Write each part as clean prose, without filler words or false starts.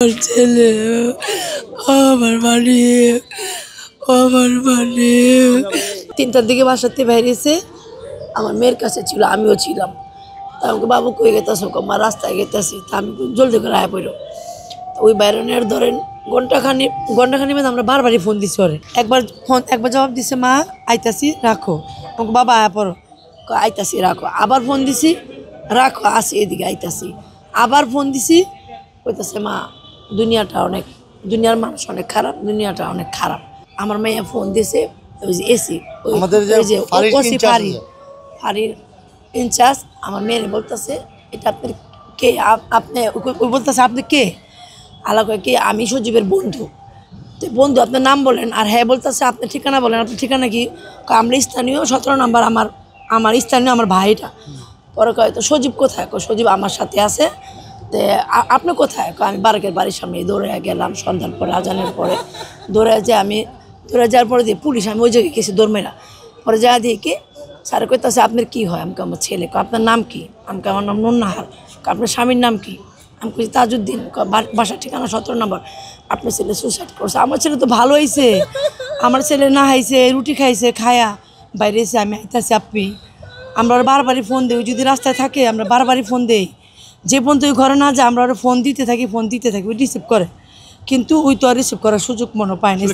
ছেলে আমার মালিক, আমার মালিক 3টার দিকে বাসাতে বেরিয়েছে। আমার মেয়ের কাছে ছিল, আমিও ছিলাম। তা আমাকে বাবু কই গেতেছ? মা রাস্তায় গেতেছি। তা আমি জলদি করে আয়া পড়ো। ওই বাইরনের ধরেন ঘন্টাখানি মধ্যে আমরা বারবারই ফোন দিছি ওরে। একবার জবাব দিছে, মা আইতাছি রাখো। আমাকে বাবা আয়া পড়ো, আইতাছি রাখো। আবার ফোন দিছি, রাখো আসি এদিকে আইতাছি। আবার ফোন দিছি, কইতাছে মা দুনিয়ার মানুষ অনেক খারাপ, দুনিয়াটা অনেক খারাপ। আমার মেয়ে ফোন দিছে, ওই যে এসি ফাঁড়ির ইনচার্জ আমার মেয়েরে বলতেছে, এটা আপনার কে? আপনি বলতেছে আপনি কে? আলা কয় কে? আমি সজীবের বন্ধু। তো বন্ধু আপনার নাম বলেন। আর হ্যাঁ বলতেছে আপনার ঠিকানা বলেন। আপনার ঠিকানা কি? আমরা স্থানীয় 17 নম্বর, আমার স্থানীয় আমার ভাইটা। পরে কয় তো সজীব কোথায়? সজীব আমার সাথে আছে। তো আপনি কোথায়? আমি বারাকের বাড়ির সামনে দৌড়ে গেলাম। সন্ধ্যার পরে, আজানের পরে দৌড়ে যাওয়ার পরে দিয়ে পুলিশ, আমি ওই জায়গায় গেছি দৌড়মেরা। পরে যা দিয়ে কি স্যার কইতেছে আপনার কি হয়? আমাকে আমার ছেলে। আপনার নাম কি? আমাকে আমার নাম নুন্নাহার। আপনার স্বামীর নাম কি? আমি কইছি তাজউদ্দিন। বাসার ঠিকানা 17 নম্বর। আপনার ছেলে সুসাইড করছে। আমার ছেলে তো ভালো হয়েছে, আমার ছেলে না হাইছে, রুটি খাইছে, খায়া বাইরে এসে আমি আইতাছি। আমরা বারবারই ফোন দিই, যদি রাস্তায় থাকে আমরা বারবারই ফোন দিই। যে পর্যন্ত ওই ঘরে না যায় আমরা ওরা ফোন দিতে থাকি, ওই রিসিভ করে। কিন্তু ওই তো আর রিসিভ করার সুযোগ মনে পায়নি।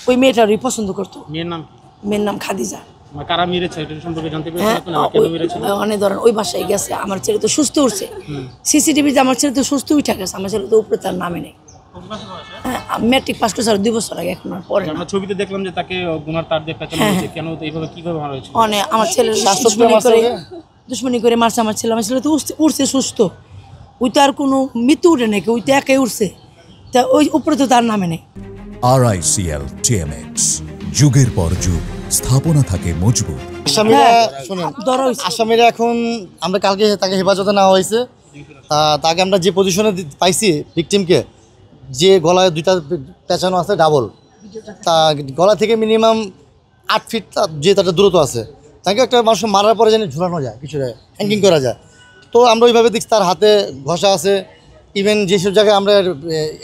ওই মেয়েটারই পছন্দ করতো। মেয়ের নাম খাদিজা। অনেক ধরেন ওই বাসায় গেছে। আমার ছেলে তো সুস্থ উঠছে, সিসিটিভিতে আমার ছেলে তো সুস্থ উঠে গেছে। আমার ছেলে তো উপরে তার নামে নেই। ম্যাট্রিক পাস করছে 2 বছর আগে, এখন আর পরে না। ছবিতে দেখলাম যে তাকে গুনার তার দিয়ে পেছনে হয়েছে। কেন এইভাবে কিভাবে মারা হয়েছে? আমার ছেলের দুশ্মনী করে মারছে। আমার ছেলে তো উঠছে সুস্থ। ওই তো আর কোনো মৃত্যু উঠে নাকি, ওই তো একাই উঠছে। তা ওই উপরে তো তার নামে নেই। RICL TMX, যুগের পর যুগ স্থাপনা থাকে মজবুত। আসামিরা এখন আমরা কালকে তাকে হেফাজতে নেওয়া হয়েছে। তাকে আমরা যে পজিশনে পাইছি ভিকটিমকে, যে গলায় 2টা পেঁচানো আছে ডাবল, তা গলা থেকে মিনিমাম 8 ফিট যে তার দূরত্ব আছে। তাকে একটা মানুষ মারার পরে যেন ঝুলানো যায়, কিছু হ্যাঙ্গিং করা যায়। তো আমরা ওইভাবে দেখছি তার হাতে ঘষা আছে। ইভেন যেসব জায়গায় আমরা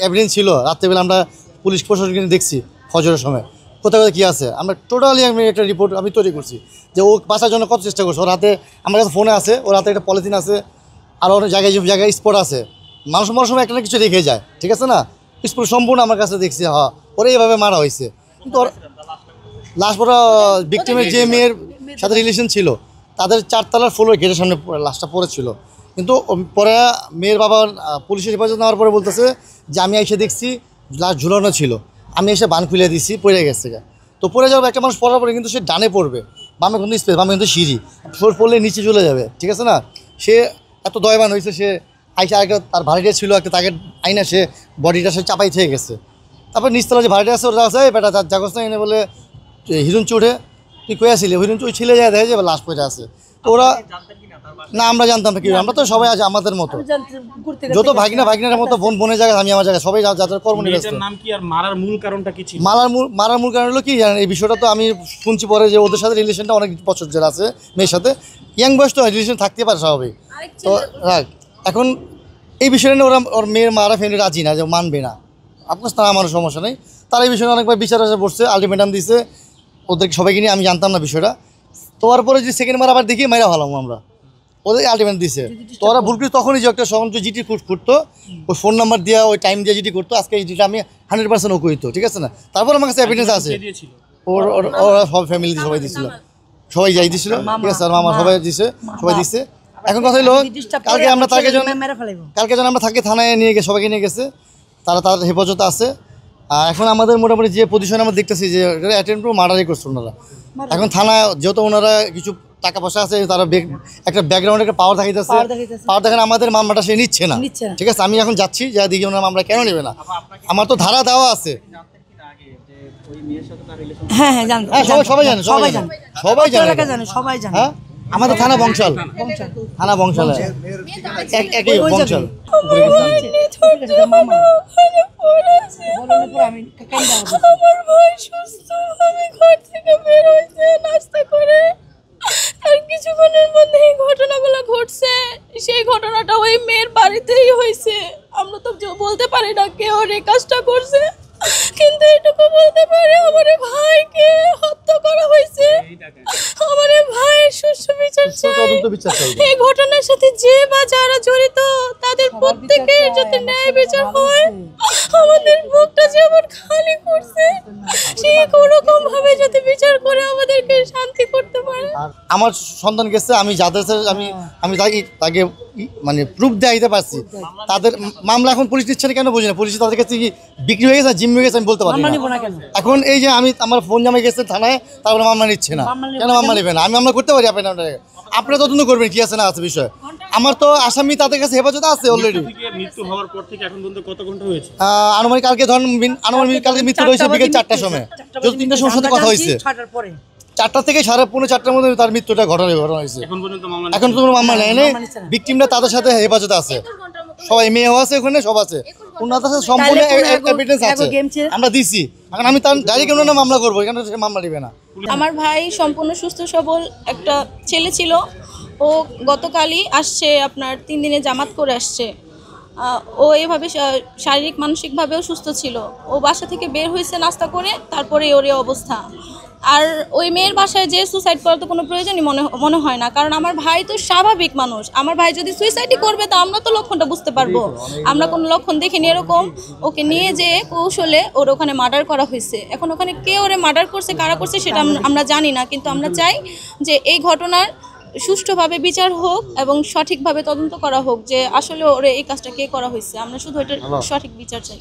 এভিডেন্স ছিল, রাত্রেবেলা আমরা পুলিশ প্রশাসনকে দেখছি ফজরের সময় কোথায় কোথায় কী আছে। আমরা টোটালি আমি একটা রিপোর্ট আমি তৈরি করছি যে ও বাঁচার জন্য কত চেষ্টা করছে। ওর হাতে আমার কাছে ফোনে আছে, ওর হাতে একটা পলিথিন আছে, আর অনেক জায়গায় যে জায়গায় স্পট আছে। মানুষ মরার সময় একটা না কিছু রেখে যায়, ঠিক আছে না? স্পট সম্পূর্ণ আমার কাছে দেখছি। হ্যাঁ, ওরা এইভাবে মারা হয়েছে। কিন্তু ওর লাশ পরে ভিকটিমের যে মেয়ের সাথে রিলেশন ছিল, তাদের 4তলার ফ্লোর গেটের সামনে লাশটা পড়েছিল। কিন্তু পরে মেয়ের বাবা পুলিশের হেফাজত নেওয়ার পরে বলতেছে যে আমি এসে দেখছি লাশ ঝুলানো ছিল, আমি এসে বান খুলে দিছি, পড়ে গেছে। তো পড়ে যাবে একটা মানুষ পড়ার পরে কিন্তু সে ডানে পড়বে, বামে কিন্তু স্পেস, বামে কিন্তু সিঁড়ি, পড়লে নিচে চলে যাবে, ঠিক আছে না? সে এত দয়বান হয়েছে, সে আইসা আগে তার ভাড়িটা ছিল একটা, তাকে আইনা সে বডিটা সে চাপাই থেকে গেছে। তারপর নিচতলা যে ভাড়িটা আছে ওরা আছে, বেটা তার জাগস না এনে বলে হিরুন চুড়ে তুই কয়ে আসিলি, হিরুন চুড়ে ছিলে যায়, দেখে যাবে লাশ পড়ে আছে। তো ওরা না, আমরা জানতাম না কি, আমরা তো সবাই আছে আমাদের মতো, যত ভাগিনার মতো বোনের জায়গায় আমি আমার জায়গায় সবাই যাদের কর্ম নিয়ে ব্যস্ত। মারার মূল কারণ হলো কি জানেন? এই বিষয়টা তো আমি শুনছি পরে যে ওদের সাথে রিলেশনটা অনেক বছর যারা আছে মেয়ের সাথে, ইয়াং বয়স তো রিলেশন থাকতে পারে স্বাভাবিক। তো এখন এই বিষয়টা নিয়ে ওর মেয়ের মারা ফ্যামিলি রাজি না, যে মানবে না। আপনার তারা আমার সমস্যা নেই, তারা এই বিষয়ে অনেকবার বিচার বসছে, আলটিমেটাম দিছে ওদেরকে সবাইকে নিয়ে। আমি জানতাম না বিষয়টা। তো ওর পরে যে সেকেন্ড বার আবার দেখি মাইরা ভালাম আমরা, ওদের আলটিমেট দিছে। তো ওরা ভুল করে তখনই যে একটা সহন জিটি করতো, ওই ফোন নাম্বার দিয়ে ওই টাইম দিয়ে জিটি করতো। আজকে এই জিটা আমি 100% ও করিত, ঠিক আছে না? তারপর আমার কাছে এভিডেন্স আছে, ওরা সব ফ্যামিলি সবাই দিছিল, সবাই যাই দিছিল, ঠিক আছে? আর মামা সবাই দিছে। এখন কথা হলো কালকে আমরা তাকে থানায় নিয়ে গেছে, সবাইকে নিয়ে গেছে, তারা তার হেফাজতে আছে। আর এখন আমাদের মোটামুটি যে পজিশনে আমরা দেখতেছি যে অ্যাটেম্প টু মার্ডারই করছে ওনারা। এখন থানা যেহেতু ওনারা কিছু টাকা পয়সা আছে, তারা একটা ব্যাকগ্রাউন্ডে একটা পাওয়ার দেখাইতেছে, পাওয়ার দেখেন আমাদের মামলাটা সে নিচ্ছে না, ঠিক আছে? আমি এখন যাচ্ছি, যা দেখি ওনার মামলা কেন নেবে না, আমার তো ধারা দেওয়া আছে। হ্যাঁ, সবাই জানে। হ্যাঁ, আমাদের থানা বংশাল, একই বংশাল। আমার ভাই সুস্থ, আমি ঘর থেকে বের হইছে নাস্তা করে, আর কিছুক্ষণের মধ্যে এই ঘটনাগুলো ঘটছে। সেই ঘটনাটা ওই মেয়ের বাড়িতেই হয়েছে। আমরা তো বলতে পারি না কে ওর এই কাজটা করছে, কিন্তু এটুকু বলতে পারি আমার ভাইকে হত্যা করা হয়েছে। আমার ভাইয়ের সুষ্ঠু বিচার চাই। তদন্ত বিচার চাই। এই ঘটনার সাথে যে বা যারা জড়িত তাদের প্রত্যেকের যাতে ন্যায় বিচার হয়। আমাদের বুকটা যেমন খালি করছে, সে কোনোরকম ভাবে যাতে বিচার করে আমাদেরকে শান্তি করতে পারে। আর আমার সন্তান গেছে, আমি যাদের সাথে আমি তাকে মানে প্রুফ দেখাইতে পারছি। তাদের মামলা এখন পুলিশ নিচ্ছে না কেন বুঝি না। পুলিশ তাদের কাছে কি বিক্রি হয়ে গেছে, জিম্মি হয়ে গেছে আমি বলতে পারি না। এখন এই যে আমার ফোন জামাই গেছে থানায়, তারপরে মামলা নিচ্ছে না কেন? মামলা নেবে না, আমি মামলা করতে পারি। আপনারা তদন্ত করবেন কি আছে না আছে বিষয়। আমার তো আসামি তাদের কাছে হেফাজতে আছে অলরেডি। মৃত্যু হওয়ার পর থেকে এখন পর্যন্ত কত ঘন্টা হয়েছে? আনুমানিক কালকে ধরুন কালকে মৃত্যু হয়েছে বিকেল 4টার সময়। যদি 3টার সময় সাথে কথা হয়েছে, 4টা থেকে 4:30-4টার মধ্যে তার মৃত্যুটা ঘটনা হয়েছে। এখন তো মামলা নেয় নাই। ভিকটিমরা তাদের সাথে হেফাজতে আছে, সবাই মেয়েও আছে, ওখানে সব আছে, ওনার কাছে সম্পূর্ণ এভিডেন্স আছে, আমরা দিছি। এখন আমি তার ডাইরেক্ট ওনার মামলা করবো, এখানে সে মামলা নেবে না। আমার ভাই সম্পূর্ণ সুস্থ সবল একটা ছেলে ছিল। ও গতকালই আসছে, আপনার 3 দিনে জামাত করে আসছে। ও এভাবে শারীরিক মানসিকভাবেও সুস্থ ছিল। ও বাসা থেকে বের হয়েছে নাস্তা করে, তারপরে ওর এই অবস্থা। আর ওই মেয়ের বাসায় যে সুসাইড করার তো কোনো প্রয়োজনই মনে হয় না, কারণ আমার ভাই তো স্বাভাবিক মানুষ। আমার ভাই যদি সুইসাইডই করবে তা আমরা তো লক্ষণটা বুঝতে পারবো। আমরা কোনো লক্ষণ দেখিনি এরকম। ওকে নিয়ে যে কৌশলে ওর ওখানে মার্ডার করা হয়েছে। এখন ওখানে কে ওরে মার্ডার করছে, কারা করছে সেটা আমরা জানি না, কিন্তু আমরা চাই যে এই ঘটনার সুষ্ঠুভাবে বিচার হোক এবং সঠিকভাবে তদন্ত করা হোক যে আসলে ওরে এই কাজটা কে করা হয়েছে। আমরা শুধু এটার সঠিক বিচার চাই।